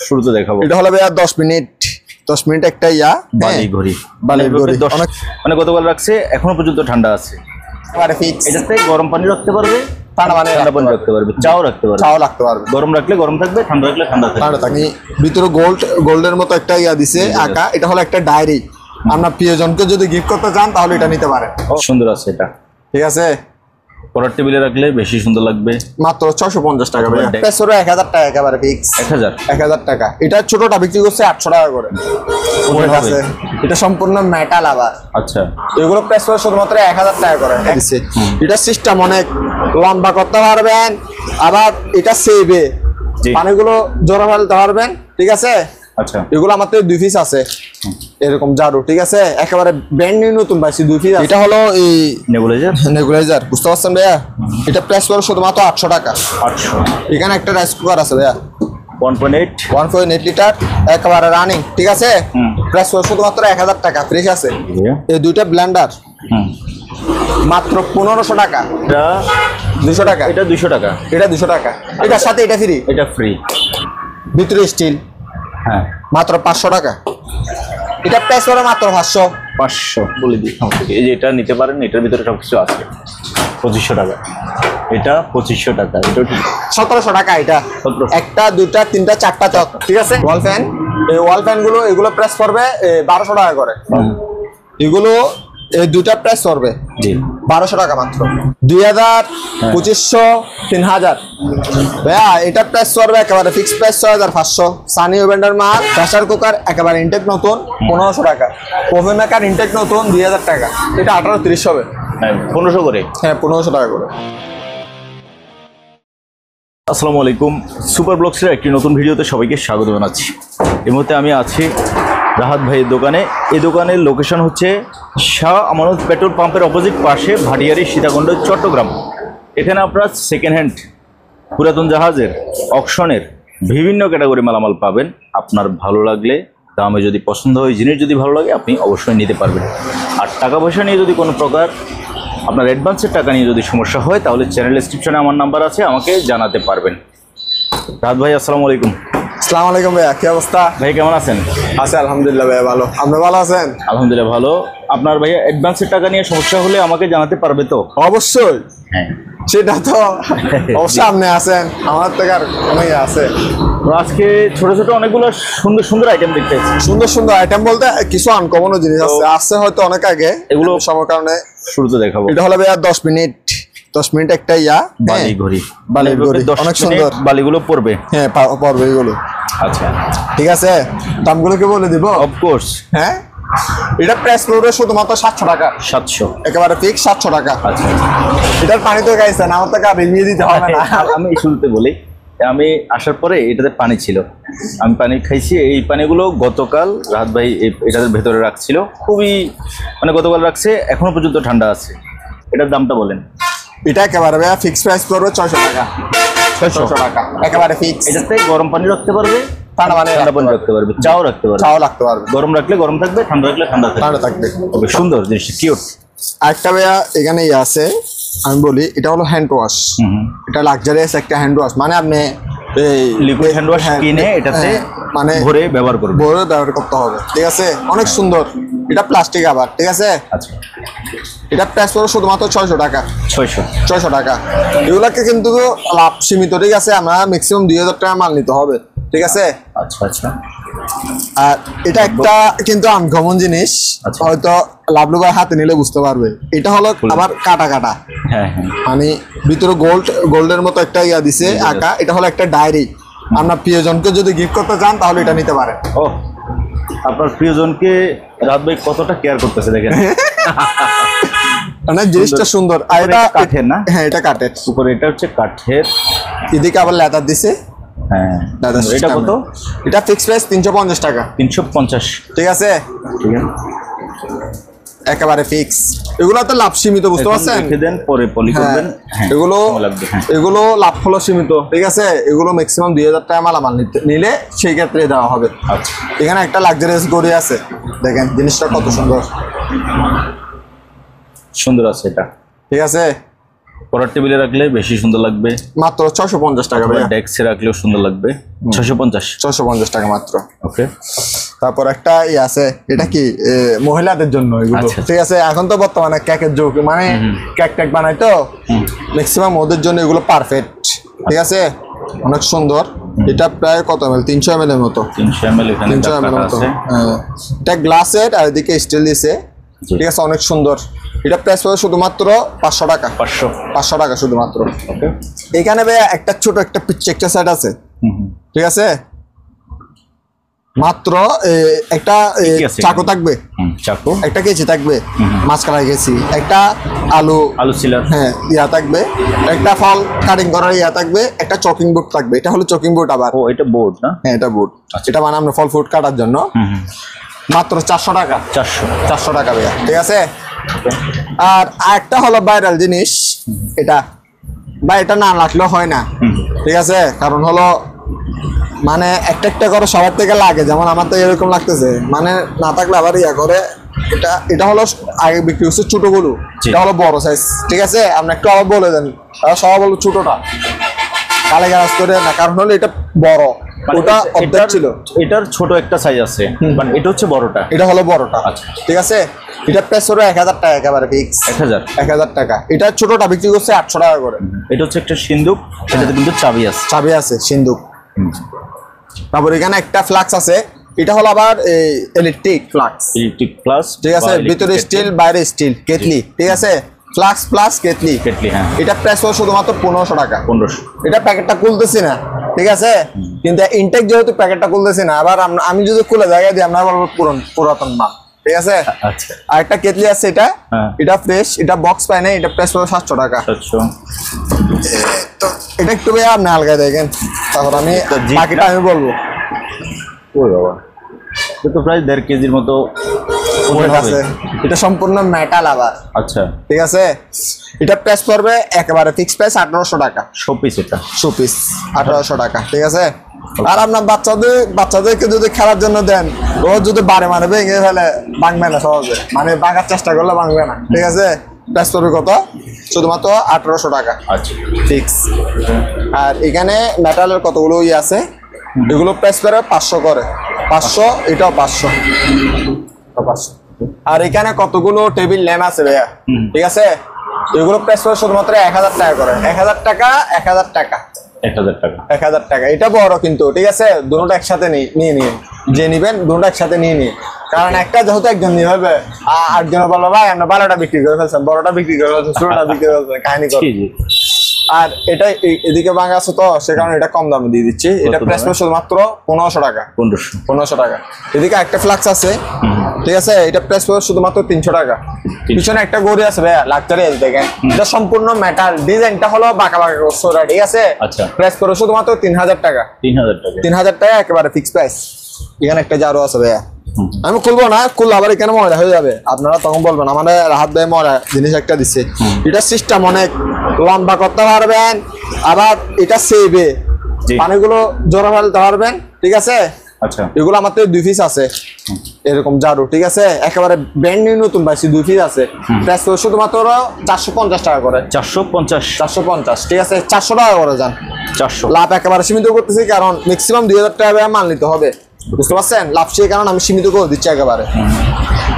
শুরুতে দেখাবো। এটা হলো ভাইয়া 10 মিনিট একটা ইয়া বালি ঘড়ি অনেক মানে গতকাল রাখছে এখনো পর্যন্ত ঠান্ডা আছে। এটাতে গরম পানি রাখতে পারবে, ঠান্ডা পানি রাখতে পারবে, চাও রাখতে পারবে। গরম রাখলে গরম থাকবে, ঠান্ডা রাখলে ঠান্ডা থাকবে। ভিতরে গোল্ডের মতো একটা ইয়া দিছে আঁকা। এটা হলো একটা ডায়েরি। আপনার প্রিয়জনকে যদি গিফট করতে চান তাহলে এটা নিতে পারেন। সুন্দর আছে এটা, ঠিক আছে। পড়ার টেবিলে রাখলে বেশি সুন্দর লাগবে। মাত্র 650 টাকা ভাই। পেছরে 1000 টাকা একেবারে ফিক্স। 1000 টাকা। এটা ছোটটা বিক্রি করছে 800 টাকা করে। আছে এটা সম্পূর্ণ মেটাল আবার। আচ্ছা, এগুলো পেছরে শুধুমাত্র 1000 টাকা করে দিচ্ছে। এটা সিস্টেম অনেক লম্বা করতে পারবেন, আবার এটা সেভে পানিগুলো জোড়া ফেলতে পারবেন, ঠিক আছে। আচ্ছা, এগুলো আমাদের 2 পিস আছে এরকম জারু, ঠিক আছে। একেবারে ব্র্যান্ড নিউ নতুন পাইছি 2 পিস। এটা হলো এই নেবুলাইজার বুঝতে পারছেন ভাইয়া। এটা প্রাইস পড়ে শুধুমাত্র 800 টাকা। 800। এখানে একটা রাইস কুকার আছে ভাইয়া 1.8 লিটার একেবারে রানিং, ঠিক আছে। প্রাইস পড়ে শুধুমাত্র 1000 টাকা ফ্রেশ আছে। এই দুইটা ব্লেন্ডার মাত্র 1500 টাকা। এটা 200 টাকা। এটা 200 টাকা। এটা 200 টাকা। এটার সাথে এটা ফ্রি। এটা ফ্রি। ভিতরে স্টিল। হ্যাঁ, মাত্র 500 টাকা। এটা প্রাইস পড়ে মাত্র 500 বলে দিই। এই যে এটা নিতে পারেন, এটার ভিতরে সবকিছু আছে। 2500 টাকা। এটা 2500 টাকা। এটা 1700 টাকা। এটা একটা, দুইটা, তিনটা, চারটা চক, ঠিক আছে। ওয়াল ফ্যান, এই ওয়াল ফ্যান গুলো এগুলো প্রাইস পড়বে 1200 টাকা করে। এগুলো এই দুইটা প্রাইস পড়বে 1200 টাকা মাত্র। 2000, 2500, 3000 ভাইয়া। এটা প্রাইস পড়বে একেবারে ফিক্স প্রাইস 6500। সানি ওভেন্ডার মাল প্রেসার কুকার একেবারে ইনটেক নতুন 1500 টাকা। ওভেন মেকার ইনটেক নতুন 2000 টাকা। এটা 1830 হবে। 1500 করে। হ্যাঁ, 1500 টাকা করে। আসসালামু আলাইকুম, সুপার ব্লগসের একটি নতুন ভিডিওতে সবাইকে স্বাগত জানাচ্ছি। এই মুহূর্তে আমি আছি রাহাত ভাইয়ের দোকানে। এই দোকানের লোকেশন হচ্ছে শাহ আমানত পেট্রোল পাম্পের অপোজিট পাশে, ভাটিয়ারি, সীতাকুণ্ড, চট্টগ্রাম। এখানে আপনার সেকেন্ড হ্যান্ড, পুরাতন জাহাজের, অকশনের বিভিন্ন ক্যাটাগরি মালামাল পাবেন। আপনার ভালো লাগলে, দামে যদি পছন্দ হয়, জিনিস যদি ভালো লাগে, আপনি অবশ্যই নিতে পারবেন। আর টাকা পয়সা নিয়ে যদি কোনো প্রকার আপনার অ্যাডভান্সের টাকা নিয়ে যদি সমস্যা হয়, তাহলে চ্যানেল ডেসক্রিপশনে আমার নাম্বার আছে, আমাকে জানাতে পারবেন। রাহাত ভাই, আসসালামু আলাইকুম। আসসালামু আলাইকুম ভাইয়া, কি অবস্থা? ভাই কেমন আছেন? আছি আলহামদুলিল্লাহ ভাইয়া, ভালো। আপনি ভালো আছেন? আলহামদুলিল্লাহ ভালো। আপনার ভাইয়া অ্যাডভান্সের টাকা নিয়ে সমস্যা হলে আমাকে জানাতে পারবে তো? অবশ্যই। হ্যাঁ, সেটা তো অবশ্যই। আপনি আছেন, আমার থেকে আর অনেক আছে। আজকে ছোট ছোট অনেকগুলো সুন্দর সুন্দর আইটেম দেখতে পাচ্ছি। সুন্দর আইটেম বলতে কিছু আনকমন জিনিস আছে হয়তো অনেক আগে, এগুলো সময়ের কারণে শুরুতে দেখাবো। এটা হলো ভাইয়া 10 মিনিট একটা ইয়া বালি ঘড়ি অনেক সুন্দর। বালিগুলো পড়বে। হ্যাঁ, পড়বে এগুলো। আচ্ছা, ঠিক আছে। দামগুলো কি বলে দিব? অফকোর্স। হ্যাঁ, এটা প্রাইস পড়বে শুধুমাত্র 700 টাকা। 700 একেবারে ফিক্স 700 টাকা। আচ্ছা, এটার পানি তো গাইছেন, আমার টাকা রিভিউ দিতে হবে না। আমি শুরুতে বলি, আমি আসার পরে এটাতে পানি ছিল, আমি পানি খাইছি। এই পানিগুলো গতকাল রাহাত ভাই এটাদের ভেতরে রাখছিল, খুবই মানে গতকাল রাখছে এখনো পর্যন্ত ঠান্ডা আছে। এটার দামটা বলেন। এটা একেবারে ভাইয়া ফিক্স প্রাইস পড়বে 600 টাকা। 600 টাকা একেবারে ফিক্স। এটাতে গরম পানি রাখতে পারবে, ঠান্ডা পানি রাখতে পারবে, চাও রাখতে পারবে। গরম রাখলে গরম থাকবে, ঠান্ডা রাখলে ঠান্ডা থাকবে। ওকে, সুন্দর জিনিসটা, কিউট। আরেকটা ভাইয়া এখানে আছে, আমি বলি এটা হলো হ্যান্ড ওয়াশ। এটা লাক্সারিয়াস একটা হ্যান্ড ওয়াশ, মানে আপনি এই লিকুইড হ্যান্ড ওয়াশ কিনে এটাতে মানে ভরে ব্যবহার করতে হবে, ঠিক আছে। অনেক সুন্দর। এটা প্লাস্টিক আবার, ঠিক আছে। আচ্ছা, এটা প্রাইস পড়বে শুধুমাত্র 600 টাকা। 600 টাকা। এগুলাকে কিন্তু লাভ সীমিত, ঠিক আছে। আমরা ম্যাক্সিমাম 2000 টাকা মাল নিতে হবে, ঠিক আছে। আচ্ছা। আর এটা একটা কিন্তু আনকমন জিনিস, হয়তো লাভলু ভাই হাতে নিলে বুঝতে পারবে। এটা হলো আবার কাটা। হ্যাঁ, মানে ভিতরে গোল্ডের মতো একটা ইয়া দিছে আঁকা। এটা হলো একটা ডায়েরি। আপনার প্রিয়জনকে যদি গিফট করতে চান তাহলে এটা নিতে পারেন। ও, আপনার প্রিয়জনকে রাহাত ভাই কতটা কেয়ার করতেছে দেখেন। মানে জিনিসটা সুন্দর। আর এটা কাঠের না? হ্যাঁ, এটা কাঠের। উপরে এটা হচ্ছে কাঠের, এদিকে আবার লেদার দিছে। হ্যাঁ, এটা কত? এটা ফিক্স প্রাইস 350 টাকা। 350, ঠিক আছে। একেবারে ফিক্স। এগুলো তো লাভ সীমিত, বুঝতে পারছেন। রেখে দেন, পরে পলি করবেন। এগুলো লাভ হলো সীমিত, ঠিক আছে। এগুলো ম্যাক্সিমাম 2000 টাকা মালামাল নিলে সেই ক্ষেত্রে দেওয়া হবে। আচ্ছা, এখানে একটা লাক্সারিয়াস গড়ি আছে, দেখেন জিনিসটা কত সুন্দর আছে এটা, ঠিক আছে। পড়ার টেবিলে রাখলে বেশি সুন্দর লাগবে, মাত্র 650 টাকা ভাইয়া। ডেস্কে রাখলেও সুন্দর লাগবে, 650 টাকা মাত্র। ওকে। তারপর একটা আছে, এটা কি মহিলাদের জন্য এগুলো, ঠিক আছে। এখন তো বর্তমানে কেকের যুগ, মানে কেক টেক বানাই তো ম্যাক্সিমাম ওদের জন্য এগুলো পারফেক্ট, ঠিক আছে। অনেক সুন্দর। এটা প্রায় কত ml? 300 ml এর মতো। 300 ml এখানে আছে। এটা গ্লাসের আর এদিকে স্টিল দিয়েছে, ঠিক আছে। অনেক সুন্দর। এটা প্রাইস পড়বে শুধুমাত্র 500 টাকা। 500 টাকা শুধুমাত্র। ওকে। এখানে ভাই একটা ছোট একটা পিচ্ছে একটা সেট আছে, ঠিক আছে। মাত্র একটা চাকু থাকবে, চাকু একটা কেচি থাকবে, মাছ কাটা গেছি, একটা আলু ছিলার, হ্যাঁ ইয়া থাকবে, একটা ফল কাটিং করার ইয়া থাকবে, একটা চকিং বোর্ড থাকবে। এটা হলো চকিং বোর্ড। আবার ও এটা বোর্ড না? হ্যাঁ এটা বোর্ড। এটা মানে আমরা ফল ফ্রুট কাটার জন্য। মাত্র 400 টাকা। 400 টাকা ভাইয়া, ঠিক আছে। আর একটা হলো ভাইরাল জিনিস, এটা ভাই এটা না রাখলেও হয় না, ঠিক আছে। কারণ হলো মানে একটা একটা করে সবার থেকে লাগে, যেমন আমার তো এরকম লাগতেছে, মানে না থাকলে আবার ইয়া করে। এটা হলো আগে বিক্রি হচ্ছে ছোটগুলো, এটা হলো বড় সাইজ, ঠিক আছে। আপনি একটু আবার বলে দেন, সবাই বলবো ছোটটা কালে গাছ করে না, কারণ হলো এটা বড়, ওটা অর্ধেক ছিল। এটার ছোট একটা সাইজ আছে, বাট এটা হচ্ছে বড়টা। এটা হলো বড়টা, ঠিক আছে। এটা প্রাইস হলো 1000 টাকা, একেবারে ফিক্স 1000 টাকা। এটা ছোটটা বিক্রি করছে 800 টাকা করে। এটা হচ্ছে একটা সিন্দুক, এটাতে কিন্তু চাবি আছে সিন্দুক। তারপর এখানে একটা ফ্লাক্স আছে, এটা হলো আবার ইলেকট্রিক ফ্লাক্স, ঠিক আছে। ভিতরে স্টিল, বাইরে স্টিল, কেটলি, ঠিক আছে। Flask plus kettle. হ্যাঁ। এটা প্রাইস হলো শুধুমাত্র 1500 টাকা। 1500। এটা প্যাকেটটা খুলতেছি না, ঠিক আছে। কিন্তু ইনটেক যেহেতু প্যাকেটটা খুলতেছি না, আবার আমি যদি খুলে জায়গায় দিই আমরা বলবো পুরাতন মাল, ঠিক আছে। আচ্ছা। আর একটা কেটলি আছে, এটা ফ্রেশ, এটা বক্স পায় না, এটা প্রাইস হলো 700 টাকা। তো এটা একটু ভাই আপনি আলগায় দেখেন, তারপর আমি বাকিটা আমি বলবো। ওই বাবা, এটা তো প্রায় 1.5 কেজির মতো আছে। এটা সম্পূর্ণ মেটাল আবার, আচ্ছা, ঠিক আছে। এটা প্রাইস পড়বে একেবারে ফিক্স প্রাইস 1800 টাকা। শোপিস, এটা শোপিস 1800 টাকা, ঠিক আছে। আর আপনার বাচ্চাদেরকে যদি খেলার জন্য দেন, ও যদি বারে মানে ভেঙে ফেলে, ভাঙবে না সহজে, মানে ভাঙার চেষ্টা করলে ভাঙবে না, ঠিক আছে। প্রাইস পড়বে কত? শুধুমাত্র 1800 টাকা, আচ্ছা ফিক্স। আর এখানে মেটালের কতগুলো আছে, এগুলো প্রাইস করে 500 করে, 500, এটাও 500। আর এখানে কতগুলো টেবিল ল্যাম্প আছে ভাইয়া, ঠিক আছে। এগুলো প্রাইস করে শুধুমাত্র 1000 টাকা করে। 1000 টাকা, 1000 টাকা, 1000 টাকা। এটা বড় কিন্তু, ঠিক আছে। দুটো একসাথে নিয়ে যে নিবেন, দুটো একসাথে নিয়ে কারণ একটা যেহেতু একজন নিয়ে হবে, 8 জন বললো ভাই আমরা 12টা বিক্রি করে ফেলছেন, বড়টা বিক্রি করে ফেলছেন, ছোটটা বিক্রি করে ফেলছেন, কাহিনী করে। আর এটা এদিকে ভাঙা আছে তো, সে কারণে এটা কম দামে দিয়ে দিচ্ছি। এটা প্রাইস পড়বে শুধুমাত্র 1500 টাকা। 1500 টাকা। এদিকে একটা ফ্লাক্স আছে, ঠিক আছে। এটা প্রাইস পড়বে শুধুমাত্র 300 টাকা। পিছনে একটা গড়ি আছে ভাইয়া, লাক্সারি আছে দেখেন। এটা সম্পূর্ণ মেটাল, ডিজাইনটা হলো বাঁকা বাঁকা সোরা, ঠিক আছে। প্রাইস পড়বে শুধুমাত্র 3000 টাকা। 3000 টাকা একেবারে ফিক্স প্রাইস। এখানে একটা জারও আছে ভাইয়া, আমি খুলবো না, খুললে আবার এখানে ময়লা হয়ে যাবে, আপনারা তখন বলবেন আমাদের রাহাত ভাই ময়লা জিনিস একটা দিচ্ছে। এটা সিস্টেম অনেক লম্বা করতে পারবেন, আবার এটা সেভে পানিগুলো জোড়া ফেলতে পারবেন, ঠিক আছে। আচ্ছা, এগুলো আমার 2 পিস আছে এরকম জারু, ঠিক আছে। একেবারে ব্র্যান্ড নিউ নতুন পাইছি, 2 পিস আছে। প্রাইস শুধুমাত্র 450 টাকা করে। 450, ঠিক আছে। 400 টাকা করে যান। 400 লাভ একেবারে সীমিত করতেছি, কারণ ম্যাক্সিমাম 2000 টাকা মাল নিতে হবে, বুঝতে পারছেন। লাভ সেই কারণ আমি সীমিত করে দিচ্ছি একেবারে।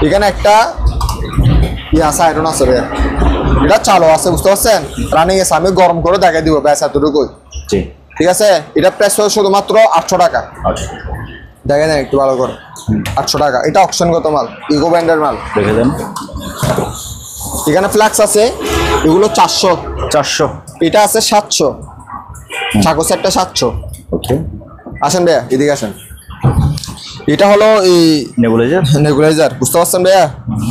এখানে একটা আছে, আয়রন আছে, এটা চালু আছে, বুঝতে পারছেন। রানিং এসে আমি গরম করে দেখাই দিব ব্যাস, এতটুকুই, ঠিক আছে। এটা প্রাইস শুধুমাত্র 800 টাকা। দেখে নেন একটু ভালো করে, 800 টাকা। এটা অকশনগত মাল, ইগো ব্র্যান্ডের মাল, দেখে দেন। এখানে ফ্লাক্স আছে, এগুলো 400। এটা আছে 700, চাকু সেটটা 700। ওকে, আসেন ভাইয়া এদিকে আসেন। এটা হলো এই নেবুলাইজার, বুঝতে পারছেন ভাইয়া।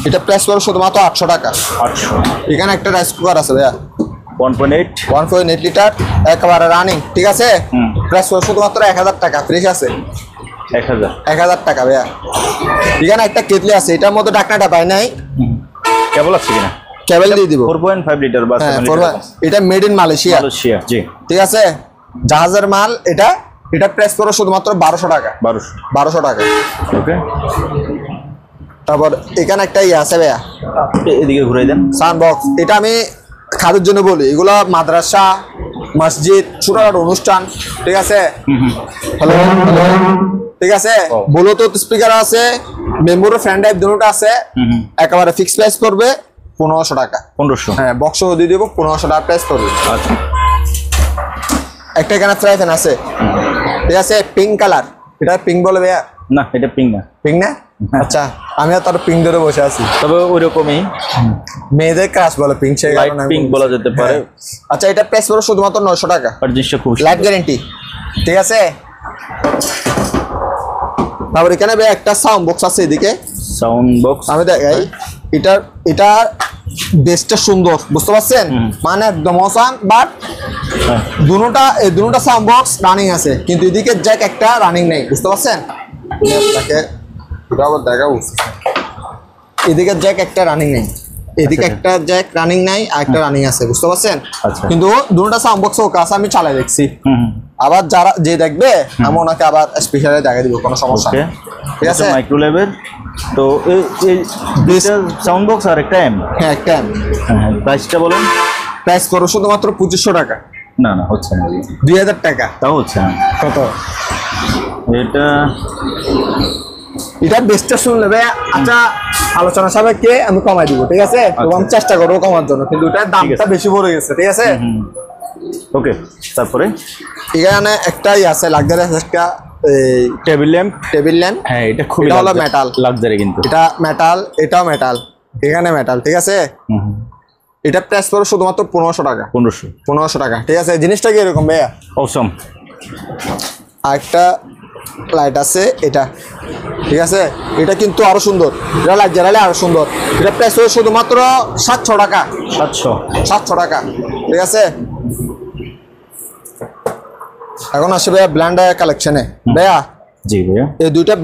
এটা প্রাইস পড়বে শুধুমাত্র 800 টাকা। 800। এখানে একটা রাইস কুকার আছে ভাইয়া, 1.8 লিটার, একেবারে রানিং, ঠিক আছে। প্রাইস পড়বে শুধুমাত্র 1000 টাকা, ফ্রেশ আছে। 1000 টাকা ভাইয়া। এখানে একটা কেটলি আছে, এটার মধ্যে ঢাকনাটা পাই নাই, কেবল আছে কিনা, কেবল দিয়ে দিব। 4.5 লিটার, এটা মেড ইন মালয়েশিয়া, জি, ঠিক আছে। জাহাজের মাল এটা। এটা প্রাইস পড়বে শুধুমাত্র 1200 টাকা। 1200 টাকা, ওকে। তারপর এখানে একটা আছে ভাইয়া, এদিকে ঘুরাই দেন, সাউন্ড বক্স। এটা আমি খাদের জন্য বলি, এগুলো মাদ্রাসা, মসজিদ, ছোটখাটো অনুষ্ঠান, ঠিক আছে। হ্যালো, ঠিক আছে। ব্লুটুথ স্পিকার আছে, মেমোরি ফ্যান ড্রাইভ দুটোটা আছে। একেবারে ফিক্স প্রাইস পড়বে 1500 টাকা। 1500? হ্যাঁ, বক্স দিয়ে দেবো, 1500 টাকা প্রাইস পড়বে। আচ্ছা, একটা এখানে ফ্রাই ফ্যান আছে, ঠিক আছে, পিঙ্ক কালার। এটা পিঙ্ক বলে ভাইয়া? না, এটা পিঙ্ক না। পিঙ্ক না? আচ্ছা, আমি আর তার পিঙ্ক ধরে বসে আছি। তবে ওইরকমই মেয়েদের ক্রাশ বলে পিঙ্ক, সেই লাইট কারণে পিঙ্ক বলা যেতে পারে। আচ্ছা, এটা প্রাইস পড়বে শুধুমাত্র 900 টাকা। আর জিনিসটা খুব লাইট গ্যারান্টি, ঠিক আছে। তারপর এখানে ভাই একটা সাউন্ড বক্স আছে, এদিকে সাউন্ড বক্স আমি দেখাই। এটা বেসটা সুন্দর, বুঝতে পারছেন? মানে একদম অসাম, বাট দুটোটা সাউন্ড বক্স রানিং আছে, কিন্তু এদিকে জ্যাক একটা রানিং নেই, বুঝতে পারছেন? এদিকে জ্যাক একটা রানিং নেই, এদিকে একটা জ্যাক রানিং নাই, আর একটা রানিং আছে, বুঝতে পারছেন? কিন্তু দুটোটা সাউন্ড বক্স ওকে আছে, আমি চালাই দেখছি। আবার যারা যে দেখবে আমি ওনাকে আবার স্পেশালি দেখা দিব, কোনো সমস্যা নেই, ঠিক আছে। মাইক্রো লেভেল তো এই সাউন্ড বক্স আর একটা এম। হ্যাঁ, একটা এম। হ্যাঁ, প্রাইসটা বলুন। প্রাইস করো শুধুমাত্র 2500 টাকা। না না, হচ্ছে না, 2000 টাকা। তাও হচ্ছে না। কত? এটা বেস্টটা শুনলে ভাই, আচ্ছা আলোচনা সাপেক্ষে আমি কমাই দিব, ঠিক আছে। এবং চেষ্টা করবো কমার জন্য, কিন্তু এটার দামটা বেশি পড়ে গেছে, ঠিক আছে। ওকে, তারপরে এখানে একটাই আছে লাক্সারিয়াস একটা টেবিল ল্যাম্প। হ্যাঁ, এটা খুবই হলো মেটাল লাক্সারি, কিন্তু এটা মেটাল, এটাও মেটাল, এখানে মেটাল, ঠিক আছে। এটা প্রাইস পড়বে শুধুমাত্র 1500 টাকা। 1500 টাকা, ঠিক আছে। জিনিসটা কি এরকম ভাইয়া? অসম। আরেকটা লাইট আছে, এটা, ঠিক আছে। এটা কিন্তু আরো সুন্দর, এটা লাইট জ্বালালে আরো সুন্দর। এটা প্রাইস পড়বে শুধুমাত্র 700 টাকা। 700 টাকা, ঠিক আছে। এখন আসে ভাইয়া ব্লেন্ডার কালেকশনে। ভাইয়া, জি ভাইয়া, এই দুইটা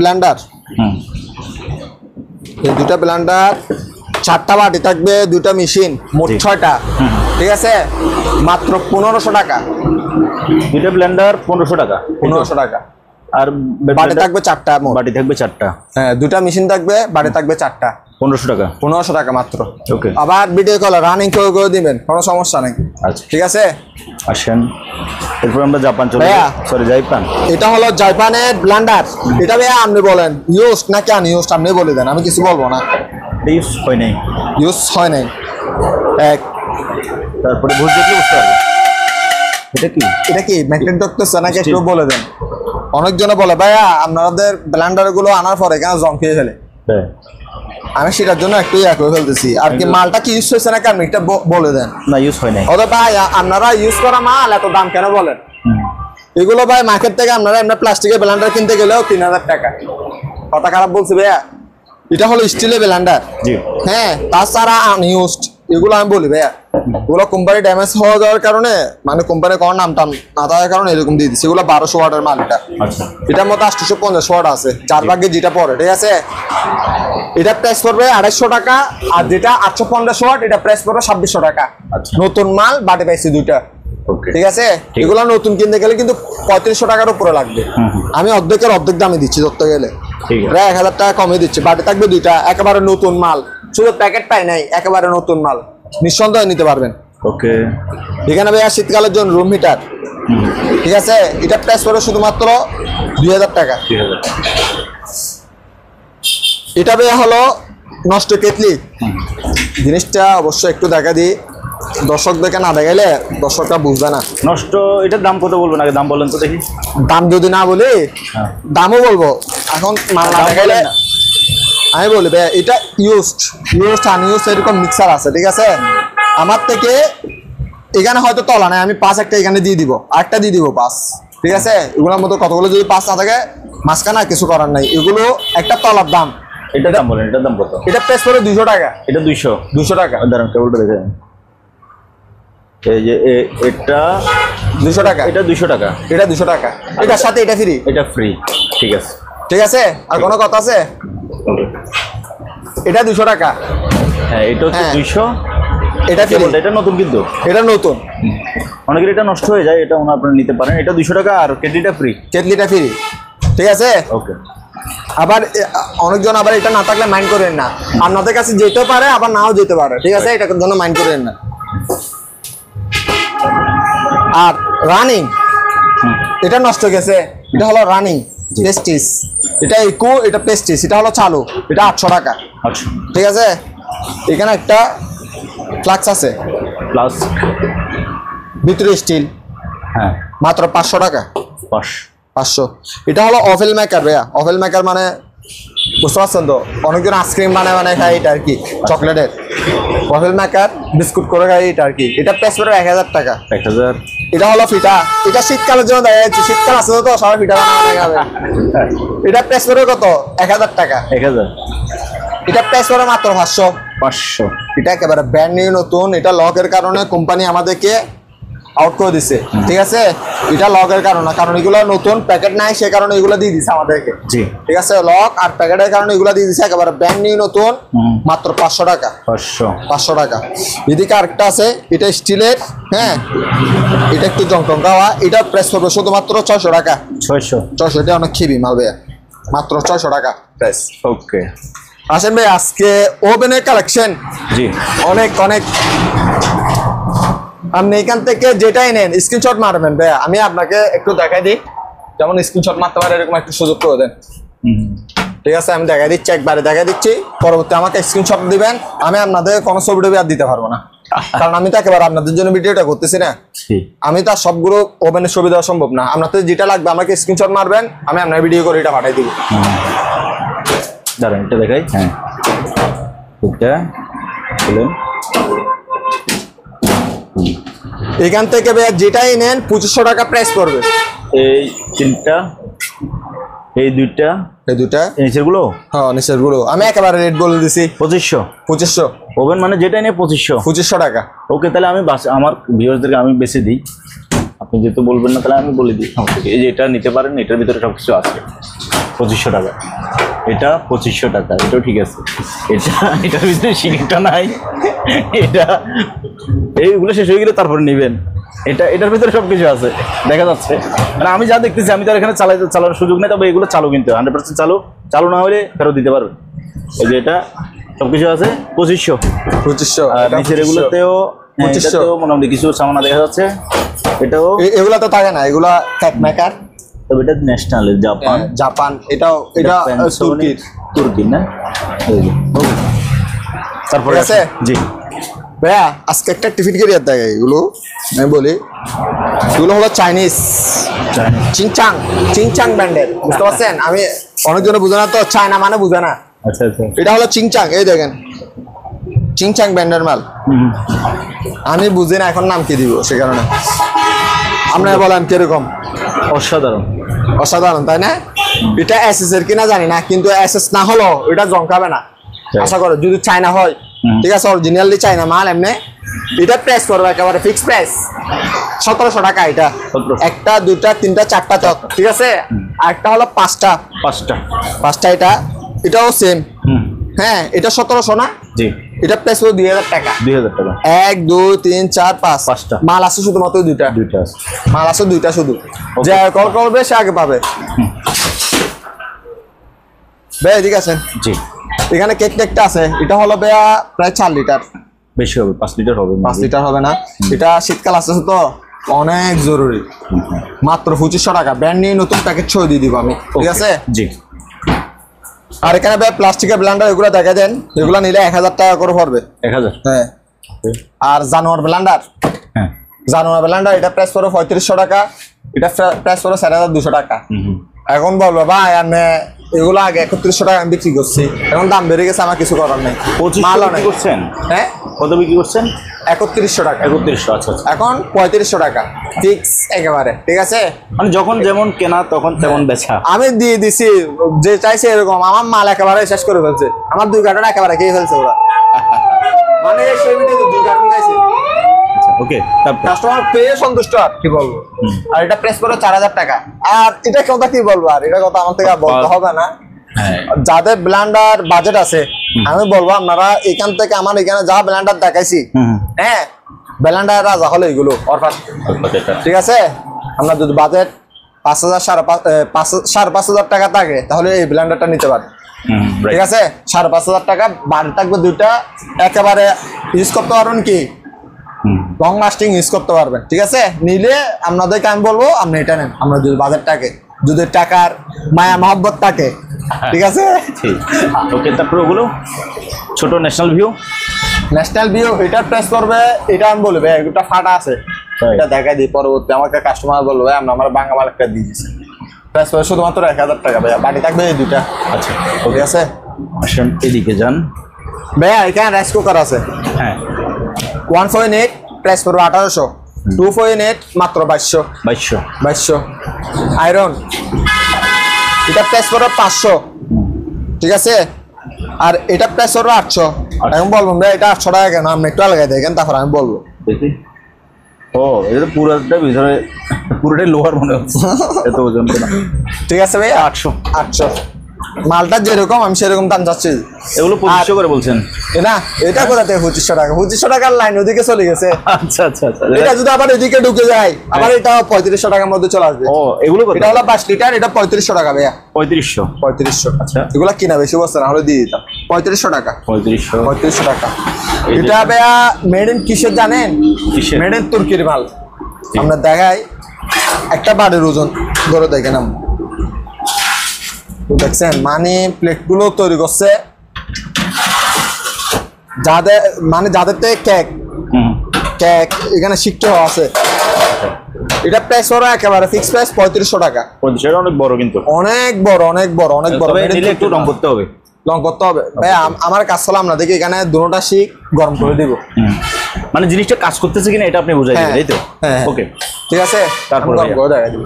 ব্লেন্ডার, চারটা বাটি থাকবে, দুইটা মেশিন, মোট 6টা, ঠিক আছে। মাত্র 1500 টাকা। দুইটা ব্লেন্ডার 1500 টাকা। 1500 টাকা। আর বাটি থাকবে 4টা, বাটি থাকবে 4টা। হ্যাঁ, দুইটা মেশিন থাকবে, বাটি থাকবে 4টা। 1500 টাকা। 1500 টাকা মাত্র। ওকে, আবার ভিডিও কল রানিং করে দিবেন, কোনো সমস্যা নেই। আচ্ছা, ঠিক আছে। আসেন, এরপর আমরা জাপান চলে যাই। Sorry, Japan. এটা হলো জাপানের ব্লেন্ডার। এটা ভাইয়া আপনি বলেন ইউজ নাকি আনইউজ, আপনি বলে দেন, আমি কিছু বলবো না। ইউজ হয় নাই। ইউজ হয় নাই। তারপরে ভোজ দেখলে বুঝতে পারবে। এটা কি ম্যাগনেট ডক্টর নাকি একটু বলে দেন। অনেকজনে বলে ভাইয়া আপনাদের ব্লেন্ডার গুলো আনার পরে কেন জং খেয়ে ফেলে। আমি সেটার জন্য একটু করে ফেলতেছি আর কি। মালটা কি ইউজ হয়েছে নাকি আপনি এটা বলে দেন। না, ইউজ হয় নাই। ওদের ভাই আপনারা ইউজ করা মাল এত দাম কেন বলেন? এগুলো ভাই মার্কেট থেকে আপনারা এমনি প্লাস্টিকের ব্লেন্ডার কিনতে গেলেও 3000 টাকা। কথা খারাপ বলছি ভাইয়া? এটা হলো স্টিলের ব্লেন্ডার। হ্যাঁ, তাছাড়া আনইউজড এগুলো আমি বলি ভাইয়া, এগুলো কোম্পানি ড্যামেজ হয়ে যাওয়ার কারণে, মানে কোম্পানি কোনো নাম টাম না থাকার কারণে এরকম দিয়ে দিচ্ছে। এগুলো 1200 ওয়াটের মাল। এটার মধ্যে 850 ওয়াট আছে, 4 ভাগে যেটা পড়ে, ঠিক আছে। এটা প্রাইস পড়বে 250 টাকা, আর যেটা 850 ওয়াট এটা প্রাইস পড়বে 2600 টাকা। নতুন মাল বাটে পাইছি দুইটা, ঠিক আছে। এগুলো নতুন কিনতে গেলে কিন্তু 3500 টাকার উপরে লাগবে। আমি অর্ধেকের অর্ধেক দামে দিচ্ছি ধরতে গেলে, প্রায় 1000 টাকা কমে দিচ্ছি। বাটে থাকবে দুইটা, একেবারে নতুন মাল, শুধু প্যাকেট পাই নাই, একেবারে নতুন মাল, নিঃসন্দেহে নিতে পারবেন। ওকে, এখানে ভাইয়া শীতকালের জন্য রুম হিটার, ঠিক আছে। এটা প্রাইস পড়বে শুধুমাত্র 2000 টাকা। এটা ভাইয়া হলো নষ্ট কেটলি। জিনিসটা অবশ্যই একটু দেখা দিই, দর্শক দেখে না দেখাইলে দর্শকরা বুঝবে না। নষ্ট, এটার দাম কত বলবেন আগে? দাম বলেন তো দেখি। দাম যদি না বলি, দামও বলবো। এখন মাল না দেখাইলে আমি বলি ভাই, এটা ইউজড আনইউজড এরকম মিক্সার আছে, ঠিক আছে। আমার থেকে এখানে হয়তো তলা নাই, আমি 5 একটা এখানে দিয়ে দিব, আরেকটা দিয়ে দিব 5, ঠিক আছে। এগুলোর মতো কতগুলো যদি 5 না থাকে মাঝখানে আর কিছু করার নাই। এগুলো একটা তলার দাম। এটার দাম বলেন, এটার দাম কত? এটা প্রাইস পড়ে 200 টাকা। এটা 200 টাকা। দাঁড়ান, কেবলটা দেখে। এই যে এটা 200 টাকা, এটা 200 টাকা, এটা 200 টাকা, এটার সাথে এটা ফ্রি। এটা ফ্রি, ঠিক আছে, ঠিক আছে। আর কোনো কথা আছে? এটা 200 টাকা। হ্যাঁ, এটা হচ্ছে 200। এটা ফ্রি, এটা নতুন, কিন্তু এটা নতুন। অনেকের এটা নষ্ট হয়ে যায়, এটা আপনারা নিতে পারেন। এটা 200 টাকা, আর কেটলিটা ফ্রি। কেটলিটা ফ্রি, ঠিক আছে। ওকে। আবার অনেকজন আবার এটা না থাকলে মাইন্ড করেন না, আপনাদের কাছে যেতে পারে আবার নাও যেতে পারে, ঠিক আছে। এটার জন্য মাইন্ড করেন না। আর রানিং এটা নষ্ট গেছে, এটা হলো রানিং পেস্টিস, এটা ইকো, এটা পেস্টিস, এটা হলো চালু, এটা 800 টাকা। আচ্ছা, ঠিক আছে, এখানে একটা ফ্লাক্স আছে প্লাস ভিতরে স্টিল, হ্যাঁ মাত্র 500 টাকা। 500। এটা হলো অফেল মেকার ভাইয়া, অফেল মেকার মানে বুঝতে পারছেন তো, অনেকজন আইসক্রিম বানায় খায় এটা আর কি, চকলেটের অফেল মেকার বিস্কুট করে খায় এটা আর কি। এটা প্রাইস পড়বে 1000 টাকা। 1000। এটা হলো ফিটা, এটা শীতকালের জন্য দেখা যাচ্ছে, শীতকাল আছে তো সবাই ফিটা বানানো যাবে। এটা প্রাইস পড়বে কত? 1000 টাকা। 1000। এটা প্রাইস পড়বে মাত্র 500। 500। এটা একেবারে ব্র্যান্ড নিউ নতুন, এটা লকের কারণে কোম্পানি আমাদেরকে আউট করে দিছে। ঠিক আছে, এটা লকের কারণে, কারণ এগুলো নতুন প্যাকেট নাই, সে কারণে এগুলো দিয়ে দিছে আমাদেরকে। জি, ঠিক আছে, লক আর প্যাকেটের কারণে এগুলো দিয়ে দিছে, একেবারে ব্র্যান্ড নিউ নতুন, মাত্র 500 টাকা। 500 টাকা। এদিকে আরেকটা আছে, এটা স্টিলের, হ্যাঁ এটা একটু জংটং খাওয়া, এটা প্রাইস পড়বে শুধুমাত্র 600 টাকা। 600। এটা অনেক খিবি মাল ভাইয়া, মাত্র 600 টাকা প্রাইস। ওকে, আসেন ভাই, আজকে ওভেনের কালেকশন জি অনেক অনেক। আপনি এখান থেকে যেটাই নেন স্ক্রিনশট মারবেন ভাইয়া, আমি আপনাকে একটু দেখাই দিই, যেমন স্ক্রিনশট মারতে পারে এরকম একটু সুযোগ করে দেন। ঠিক আছে, আমি দেখাই দিচ্ছি, একবারে দেখাই দিচ্ছি, পরবর্তী আমাকে স্ক্রিনশট দিবেন। আমি আপনাদের কোনো ছবি টবি আর দিতে পারবো না, কারণ আমি তো একেবারে আপনাদের জন্য ভিডিওটা করতেছি না, আমি তো আর সবগুলো ওভেনের ছবি দেওয়া সম্ভব না। আপনাদের যেটা লাগবে আমাকে স্ক্রিনশট মারবেন, আমি আপনার ভিডিও করে এটা পাঠাই দিব। দাঁড়ান, এটা দেখাই। হ্যাঁ, এটা বলুন। এখান থেকে ভাইয়া যেটাই নেন 2500 টাকা প্রাইস পড়বে। এই তিনটা, এই দুইটা, এই দুটা, নিচের গুলো, হ্যাঁ নিচের গুলো আমি একেবারে রেট বলে দিছি 2500। ওভেন মানে যেটা নিয়ে 2500 টাকা। ওকে, তাহলে আমি আমার ভিউয়ারদেরকে আমি বেশি দিই, আপনি যেহেতু বলবেন না তাহলে আমি বলে দিই। এই যে এটা নিতে পারেন, এটার ভিতরে সব কিছু আছে। 2500 টাকা। এটা 2500 টাকা, এটাও ঠিক আছে। এটার ভিতরে সিঁড়িটা নাই, এটা এইগুলো শেষ হয়ে গেলে তারপরে নেবেন। এটার ভিতরে সব কিছু আছে, দেখা যাচ্ছে। মানে আমি যা দেখতেছি, আমি তো আর এখানে চালানোর সুযোগ নেই, তবে এগুলো চালু, কিন্তু 100% চালু না হলে ফেরত দিতে পারবেন। এই যে এটা সবকিছু আছে 2500। আর নিচের এগুলোতেও মোটামুটি কিছু সামানা দেখা যাচ্ছে। এটাও এগুলা তো থাকে না, এগুলা কেক মেকার, তবে এটা ন্যাশনাল জাপান, এটাও এটা তুর্কি না। তারপরে আছে। জি ভাইয়া, আজকে একটা টিফিন ক্যারিয়ার দেখে, এগুলো আমি বলি, এগুলো হলো চাইনিজ চিংচাং ব্র্যান্ডের, বুঝতে পারছেন? আমি অনেকজনে বুঝে না তো, চায়না মানে বুঝে না। আচ্ছা আচ্ছা, এটা হলো চিংচাং, এই দেখেন চিংচাং ব্র্যান্ডের মাল। আমি বুঝি না এখন নাম কি দিব, সে কারণে আপনারা বলেন কিরকম। অসাধারণ, তাই না? এটা এসএস এর কিনা জানি না, কিন্তু এসএস না হলো এটা জমকাবে না আশা করো, যদি চায়না হয়। ঠিক আছে, অরিজিনালি চায়না মাল। এমনি এটা প্রাইস করবে একেবারে ফিক্স প্রাইস 1700 টাকা। এটা একটা, দুটা, তিনটা, চারটা চক, ঠিক আছে। আর একটা হলো পাঁচটা, এটাও সেম। হ্যাঁ, এটা 1700 না? জি। এটা প্রাইস হলো 2000 টাকা। 1 2 3 4 5 মাল আছে, শুধুমাত্র দুইটা মাল আছে, দুইটা শুধু। যে কল করবে সে আগে পাবে। ভাই ঠিক আছে, জি। এখানে কেকটা আছে, এটা হলো ভাইয়া প্রায় 4 লিটার, বেশি হবে, 5 লিটার হবে। 5 লিটার হবে না। এটা শীতকাল আসছে তো অনেক জরুরি, মাত্র 2500 টাকা। ব্র্যান্ড নিউ নতুন প্যাকেট ছয় দিয়ে দিব আমি, ঠিক আছে। জি। আর এখানে ভাই প্লাস্টিকের ব্লেন্ডার, এগুলো দেখা দেন, এগুলো নিলে 1000 টাকা করে পড়বে। 1000? হ্যাঁ। আর জানোয়ার ব্লেন্ডার, এটা প্রাইস পড়বে 3500 টাকা। এটা প্রাইস পড়বে 4200 টাকা। এখন বলবো ভাই আমি এগুলো আগে 3100 টাকা আমি বিক্রি করছি, এখন দাম বেড়ে গেছে, আমার কিছু করার নেই। করছেন? হ্যাঁ, কত বিক্রি করছেন? 3100 টাকা। 3100, আচ্ছা। এখন 3500 টাকা ফিক্স একেবারে, ঠিক আছে। মানে যখন যেমন কেনা তখন তেমন বেচা। আমি দিয়ে দিছি, যে চাইছে এরকম। আমার মাল একেবারে শেষ করে ফেলছে, আমার 2 কার্টন একেবারে খেয়ে ফেলছে ওরা। মানে সেই ভিডিওতে 2 কার্টন খাইছে। ওকে, কাস্টমার পেয়ে সন্তুষ্ট, আর কি বলবো। আর এটা প্রেস করে 4000 টাকা। আর এটা কথা কি বলবো, আর এটা কথা আমার থেকে বলতে হবে না। যাদের ব্লেন্ডার বাজেট আছে, আমি বলবো আপনারা এখান থেকে, আমার এখানে যা ব্লেন্ডার দেখাইছি, হ্যাঁ ব্লেন্ডার রাজা হলো এগুলো, ঠিক আছে। আপনার যদি বাজেট 5000 5,500 টাকা থাকে, তাহলে এই ব্লেন্ডারটা নিতে পারেন, ঠিক আছে। 5,500 টাকা বাড়ি থাকবে, দুইটা একেবারে ইউজ করতে পারবেন কি লং লাস্টিং ইউজ করতে পারবেন, ঠিক আছে। নিলে আপনাদেরকে আমি বলবো আপনি এটা নেন, আমরা যদি বাজারটাকে যদি টাকার মায়া মহব্বত থাকে, ঠিক আছে। ঠিক ওকে, তারপরে ওগুলো ছোট ন্যাশনাল ভিউ। ন্যাশনাল ভিউ এটার প্রাইস পড়বে, এটা আমি বলবো ভাই এটা ফাটা আছে, এটা দেখাই দিই পরবর্তী আমাকে কাস্টমার বলবো ভাই আমরা আমার বাংলা মাল একটা দিয়ে দিচ্ছি। প্রাইস পড়বে শুধুমাত্র 1000 টাকা ভাইয়া, বাড়ি থাকবে এই দুইটা। আচ্ছা ওকে আছে। আসেন এদিকে যান ভাইয়া এখানে রাইস কুকার আছে। হ্যাঁ 1.8 প্রাইস পড়বে 1800, 2.8 মাত্র 2200। 2200 আয়রন এটা প্রাইস পড়বে 500, ঠিক আছে। আর এটা প্রাইস পড়বে 800। এখন বলবেন ভাই এটা 800 টাকা কেন, আপনি একটু আলাদা দেখেন তারপর আমি বলবো। দেখি ও এটা তো পুরোটা ভিতরে পুরোটাই লোহার মনে হচ্ছে, এত ওজন না। ঠিক আছে ভাই 800 মালটা যেরকম আমি সেরকম দাম চাচ্ছি। এগুলো 2500 করে বলছেন না? এটা কোথাতে 2500 টাকা? 2500 টাকার লাইন ওদিকে চলে গেছে। আচ্ছা আচ্ছা আচ্ছা, এটা যদি আবার এদিকে ঢুকে যায় আবার এটা 3500 টাকার মধ্যে চলে আসবে। ও এগুলো কত? এটা হলো 5 লিটার, এটা 3500 টাকা ভাইয়া। 3500। আচ্ছা এগুলা কিনা বেশি বছর না হলে দিয়ে দিতাম 3500 টাকা। 3500 টাকা। এটা ভাইয়া মেড ইন কিসের জানেন? মেড ইন তুর্কির মাল। আমরা দেখাই একটা বাড়ির ওজন ধরে দেখেন, দেখছেন মানে প্লেট গুলো তৈরি করছে যাদের মানে যাদের থেকে কেক এখানে শিখতে আছে। এটা প্রাইস ওরা একেবারে ফিক্স প্রাইস 3500 টাকা। অনেক বড়, কিন্তু অনেক বড় অনেক বড় অনেক বড়। একটু রং করতে হবে, লং করতে হবে ভাই। আমার কাজ চলে আমরা দেখি এখানে দুটোটা শিখ গরম করে দিব, মানে জিনিসটা কাজ করতেছে কিনা এটা আপনি বুঝাই দিবেন, এই তো? ওকে ঠিক আছে। তারপর গরম করে দেখাই দিব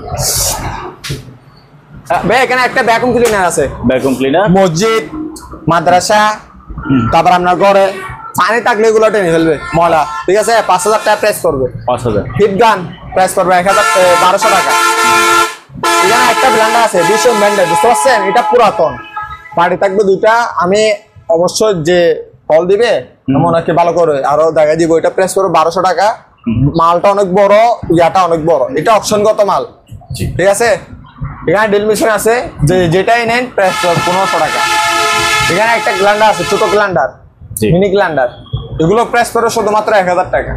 ভাই। এখানে একটা ভ্যাকুয়াম ক্লিনার আছে। ভ্যাকুয়াম ক্লিনার মসজিদ মাদ্রাসা তারপর আপনার ঘরে পানি থাকলে এগুলো টেনে ফেলবে ময়লা, ঠিক আছে। 5000 টাকা প্রাইস করবে। 5000। হিট গান প্রাইস করবে 1200 টাকা। এখানে একটা ব্র্যান্ড আছে বিশন ব্র্যান্ডের, বুঝতে পারছেন? এটা পুরাতন, বাড়ি থাকবে দুইটা। আমি অবশ্যই যে কল দিবে ওনাকে ভালো করে আরো দেখাই দিব। এটা প্রাইস করবে 1200 টাকা। মালটা অনেক বড়, ইয়াটা অনেক বড়, এটা অপশনগত মাল, ঠিক আছে। এখানে ড্রিল মেশিন আছে, যে যেটাই নেন প্রাইস 1500 টাকা। এখানে একটা গ্লান্ডার আছে, ছোট গ্লান্ডার, মিনি গ্লান্ডার, এগুলো প্রাইস পড়বে শুধুমাত্র 1000 টাকা।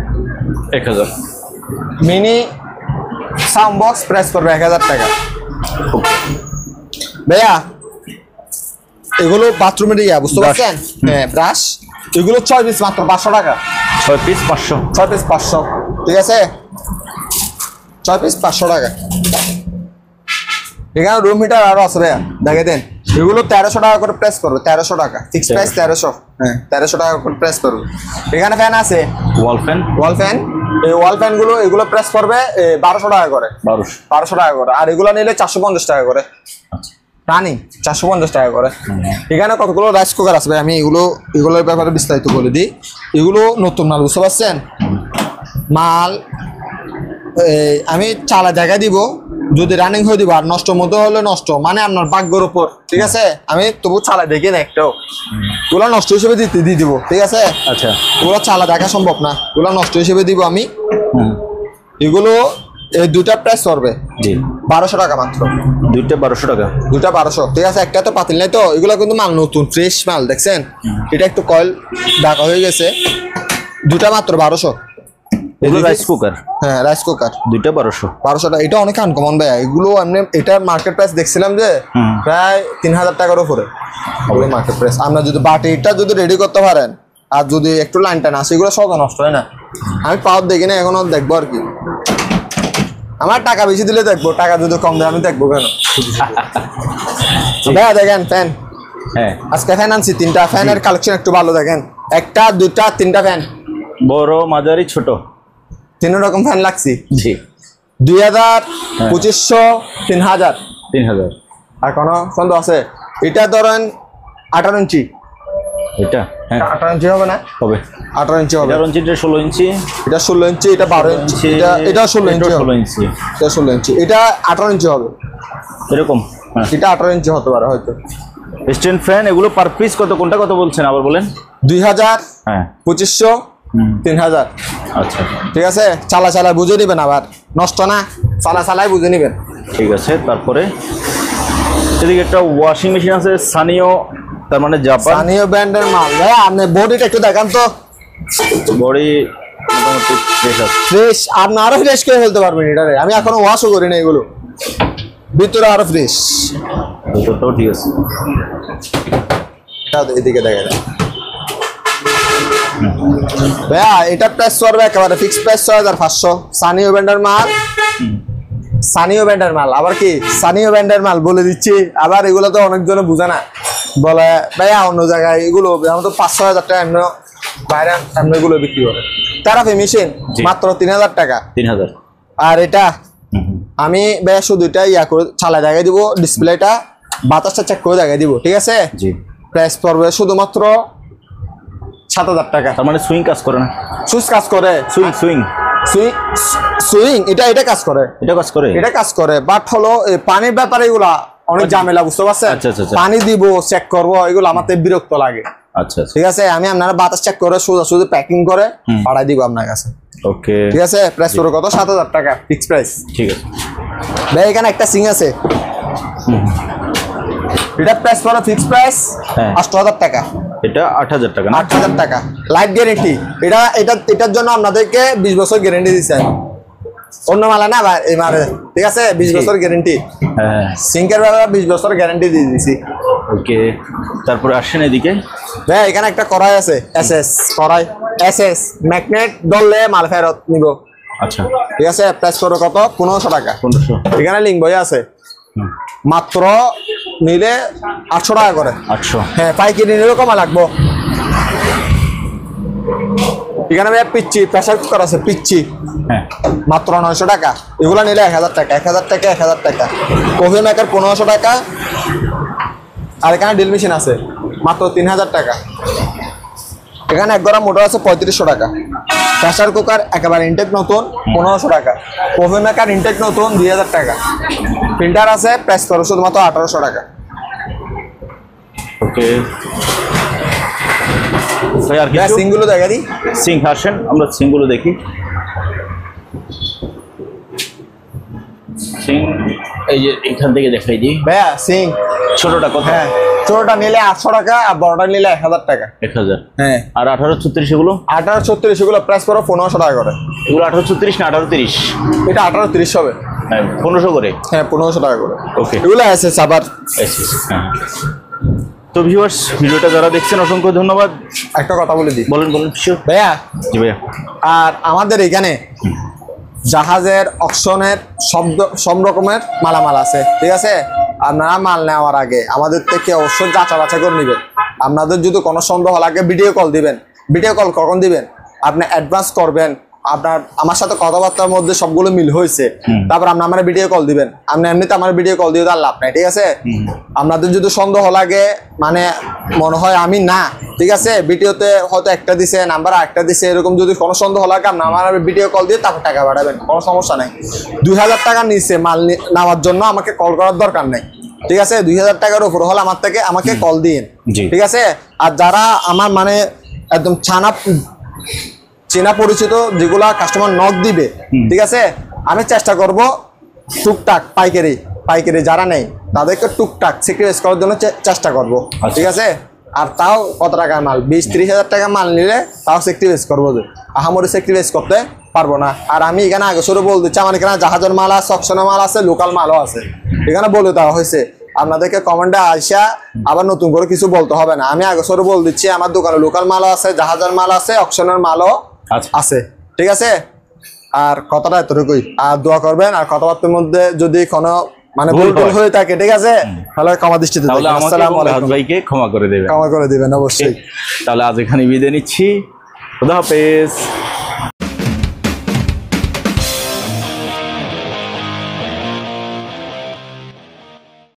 1000। মিনি সাউন্ড বক্স প্রাইস পড়বে 1000 টাকা। ভাইয়া এগুলো বাথরুমের ইয়া, বুঝতে পারছেন? হ্যাঁ ব্রাশ, এগুলো 6 পিস মাত্র 500 টাকা। 6 পিস 500। 6 পিস 500, ঠিক আছে। 6 পিস 500 টাকা। এখানে রুম হিটার আরো আছে ভাইয়া, দেখে দেন। এগুলো 1300 টাকা করে প্রেস করবে, 1300 টাকা ফিক্স প্রাইস 1300। হ্যাঁ 1300 টাকা করে প্রেস করবে। এখানে ফ্যান আছে, ওয়াল ফ্যান। এই ওয়াল ফ্যান গুলো এগুলো প্রেস করবে 1200 টাকা করে। 1200 টাকা করে। আর এগুলো নিলে 450 টাকা করে। রানিং 450 টাকা করে। এখানে কতগুলো রাইস কুকার আছে ভাই, আমি এগুলোর ব্যাপারে বিস্তারিত বলে দিই। এগুলো নতুন মাল, বুঝতে পারছেন? মাল আমি চালা জায়গা দিব, যদি রানিং হয়ে দিব, আর নষ্ট মতো হলে নষ্ট, মানে আপনার ভাগ্যের উপর, ঠিক আছে। আমি তবু চালা দেখি না একটাও, ওগুলো নষ্ট হিসেবে দিয়ে দিব, ঠিক আছে। আচ্ছা ওগুলো চালা দেখা সম্ভব না, ওগুলো নষ্ট হিসেবে দিব আমি। এগুলো এই দুইটা প্রাইস করবে 1200 টাকা মাত্র। দুইটা 1200 টাকা। দুইটা 1200, ঠিক আছে। একটা তো পাতিল নাই তো, এগুলো কিন্তু মাল নতুন ফ্রেশ মাল, দেখছেন? এটা একটু কয়েল ঢাকা হয়ে গেছে। দুইটা মাত্র 1200। রাইস কুকার, হ্যাঁ রাইস কুকার দুইটা 1200 টাকা। এটা অনেক আনকমন ভাই। এগুলো এমনি এটার মার্কেট প্রাইস দেখছিলাম যে প্রায় 3000 টাকার উপরে মার্কেট প্রাইস। আমরা যদি বাটিটা যদি রেডি করতে পারেন আর যদি একটু লাইনটা না, সেগুলো সব নষ্ট হয় না। আমি পাওয়ার দেখি না, এখনো দেখবো আর কি। আমার টাকা বেশি দিলে দেখবো, টাকা যদি কম দেয় আমি দেখবো কেন? ভাইয়া দেখেন ফ্যান, হ্যাঁ আজকে ফ্যান আনছি 3টা। ফ্যানের কালেকশন একটু ভালো দেখেন, 1টা 2টা 3টা ফ্যান, বড় মাঝারি ছোট 3 রকম ফ্যান লাগছি। জি 2000, 2500, 3000। 3000। আর কোনো সন্দেহ আছে? এটা ধরেন 18 ইঞ্চি। এটা হ্যাঁ 18 ইঞ্চি হবে না? হবে 18 ইঞ্চি হবে। 18 ইঞ্চি, এটা 16 ইঞ্চি, এটা 16 ইঞ্চি, এটা 12 ইঞ্চি, এটা 16 ইঞ্চি, 16 ইঞ্চি, এটা 16 ইঞ্চি, এটা 18 ইঞ্চি হবে এরকম। এটা 18 ইঞ্চি হতে পারে হয়তো। স্ট্যান্ড ফ্যান এগুলো পার পিস কত, কোনটা কত বলছেন আবার বলেন? 2000, হ্যাঁ 2500, 3000। আচ্ছা ঠিক আছে। চালা বুঝে নিবেন, আবার নষ্ট না, চালাই বুঝে নিবেন। ঠিক আছে। তারপরে এদিকে একটা ওয়াশিং মেশিন আছে সানিও, তার মানে জাপান, সানিও ব্র্যান্ডের মাল। ভাই আপনি বডিটা একটু দেখান তো। বডি মোটামুটি ফ্রেশ আছে। ফ্রেশ, আপনি আরো ফ্রেশ করে ফেলতে পারবেন এটারে। আমি এখনো ওয়াশও করি না এগুলো, ভিতরে আরো ফ্রেশ। ভিতরটাও ঠিক আছে। এদিকে দেখা যায় ভাইয়া, এটা প্রাইস করবে একেবারে ফিক্স প্রাইস 6500। সানিও ব্র্যান্ডের মাল, সানিও ব্র্যান্ডের মাল। আবার কি সানিও ব্র্যান্ডের মাল বলে দিচ্ছি, আবার এগুলো তো অনেকজনে বুঝে না, বলে ভাইয়া অন্য জায়গায় এগুলো তো 5-6 হাজার টাকা এমনি বাইরে এমনি এগুলো বিক্রি করে। তেরাপি মেশিন মাত্র 3000 টাকা। 3000। আর এটা আমি ভাইয়া শুধু এটা ইয়া করে চালা জায়গায় দিব, ডিসপ্লেটা বাতাসটা চেক করে জায়গায় দিব, ঠিক আছে? জি। প্রাইস পড়বে শুধুমাত্র 7000 টাকা। তার মানে সুইং কাজ করে না? সুইচ কাজ করে, সুইং সুইং সুইং সুইং এটা কাজ করে, এটা কাজ করে, এটা কাজ করে। বাট হলো পানির ব্যাপারে এগুলা অনেক ঝামেলা, বুঝতে পারছেন? আচ্ছা, আচ্ছা, আচ্ছা। পানি দিব, চেক করবো, এগুলো আমার তো বিরক্ত লাগে। আচ্ছা, ঠিক আছে, আমি আপনারা বাতাস চেক করে সোজা প্যাকিং করে পাঠাই দিব আপনার কাছে। ওকে, ঠিক আছে। প্রাইস পুরো কত? 7000 টাকা ফিক্স প্রাইস। ঠিক আছে ভাই, এখানে একটা সিং আছে, এটা প্রাইস পুরো ফিক্স প্রাইস 8000 টাকা। এটা 8000 টাকা না? 8000 টাকা লাইফ গ্যারেন্টি। এটার জন্য আপনাদেরকে 20 বছর গ্যারেন্টি দিচ্ছে। অন্য মালা না ভাই, এই মালে ঠিক আছে 20 বছর গ্যারেন্টি। হ্যাঁ, সিঙ্কের ব্যাপারে 20 বছর গ্যারেন্টি দিয়ে দিছি। ওকে, তারপরে আসেন এদিকে। ভাই, এখানে একটা কড়াই আছে, এসএস কড়াই, এসএস ম্যাগনেট ধরলে মাল ফেরত নিব। আচ্ছা, ঠিক আছে। প্রাইস করো কত? 1500 টাকা। 1500। এখানে লিঙ্ক বই আছে, মাত্র নিলে 800 টাকা করে। 800। হ্যাঁ, পাইকারি নিলেও কমা লাগবো। এখানে ভাই পিচ্ছি প্রেসার কুকার আছে, পিচ্ছি হ্যাঁ, মাত্র 900 টাকা। এগুলো নিলে 1000 টাকা, 1000 টাকা, 1000 টাকা। কফি মেকার 1500 টাকা। আর এখানে ড্রিল মেশিন আছে মাত্র 3000 টাকা। এখানে এক গড়া মোটর আছে 3500 টাকা। প্রেসার কুকার একেবারে ইনটেক নতুন 1500 টাকা। কফি মেকার ইনটেক নতুন 2000 টাকা। প্রিন্টার আছে, প্রাইস করো শুধুমাত্র 1800 টাকা। ওকে ভাই, আর কিছু? সিংগুলো দেখা দিই। সিং আসেন, আমরা সিংগুলো দেখি। সিং এই যে এখান থেকে দেখাই দিই ভাইয়া, সিং ছোটটা কত? হ্যাঁ, ছোটটা নিলে 800 টাকা আর বড়টা নিলে 1000 টাকা। 1000। হ্যাঁ, আর 1836 এগুলো? 1836 এগুলো প্রাইস করো 1500 টাকা করে। এগুলো 1836 না 1830? এটা 1830 হবে। হ্যাঁ, 1500 করে। হ্যাঁ, 1500 টাকা করে। ওকে, এগুলো আছে আবার। হ্যাঁ। তো ভিউয়ার্স, ভিডিওটা যারা দেখছেন অসংখ্য ধন্যবাদ। একটা কথা বলে দিই। বলেন বলেন। ভাইয়া, জি ভাইয়া। আর আমাদের এখানে জাহাজের অকশনের সব রকমের মালামাল আছে, ঠিক আছে? আপনারা মাল নেওয়ার আগে আমাদের থেকে অবশ্যই যাচাই বাছাই করে নেবেন। আপনাদের যদি কোনো সন্দেহ লাগে ভিডিও কল দিবেন। ভিডিও কল কখন দিবেন? আপনি অ্যাডভান্স করবেন, আপনার আমার সাথে কথাবার্তার মধ্যে সবগুলো মিল হয়েছে, তারপর আপনি আমার ভিডিও কল দিবেন। আপনি এমনিতে আমার ভিডিও কল দিয়ে তার লাভ নাই, ঠিক আছে? আপনাদের যদি সন্দেহ লাগে, মানে মনে হয় আমি না, ঠিক আছে, ভিডিওতে হয়তো একটা দিছে নাম্বার একটা দিছে, এরকম যদি কোনো সন্দেহ লাগে আপনি আমার ভিডিও কল দিয়ে তারপর টাকা পাঠাবেন, কোনো সমস্যা নাই। 2000 টাকা নিচে মাল নেওয়ার জন্য আমাকে কল করার দরকার নেই, ঠিক আছে? 2000 টাকার উপর হলে আমাকে কল দিন, ঠিক আছে? আর যারা আমার মানে একদম চেনা পরিচিত যেগুলা কাস্টমার নক দিবে, ঠিক আছে, আমি চেষ্টা করব টুকটাক পাইকারি যারা নেই তাদেরকে টুকটাক স্যাক্রিফাইস করার জন্য চেষ্টা করব, ঠিক আছে? আর তাও কত টাকার মাল? 20-30 হাজার টাকা মাল নিলে তাও স্যাক্রিফাইস করবো, যে আহামরি স্যাক্রিফাইস করতে পারবো না। আর আমি এখানে আগে শুরু বলে দিচ্ছি, আমার এখানে জাহাজের মাল আছে, অকশনের মাল আছে, লোকাল মালও আছে। এখানে বলে দেওয়া হয়েছে, আপনাদেরকে কমেন্টে আইসা আবার নতুন করে কিছু বলতে হবে না। আমি আগে শুরু বলে দিচ্ছি, আমার দোকানে লোকাল মালও আছে, জাহাজের মাল আছে, অকশনের মালও আছে, ঠিক আছে? আর কথাটা এতটুকুই। আর দোয়া করবেন, আর কথাবার্তার মধ্যে যদি কোনো মানে ভুল হয়ে থাকে, ঠিক আছে, তাহলে ক্ষমা দৃষ্টিতে দেখবেন। আসসালামু আলাইকুম। ভাইকে ক্ষমা করে দেবেন, ক্ষমা করে দিবেন অবশ্যই। তাহলে আজ এখানে বিদায় নিচ্ছি। খুদা হাফেজ।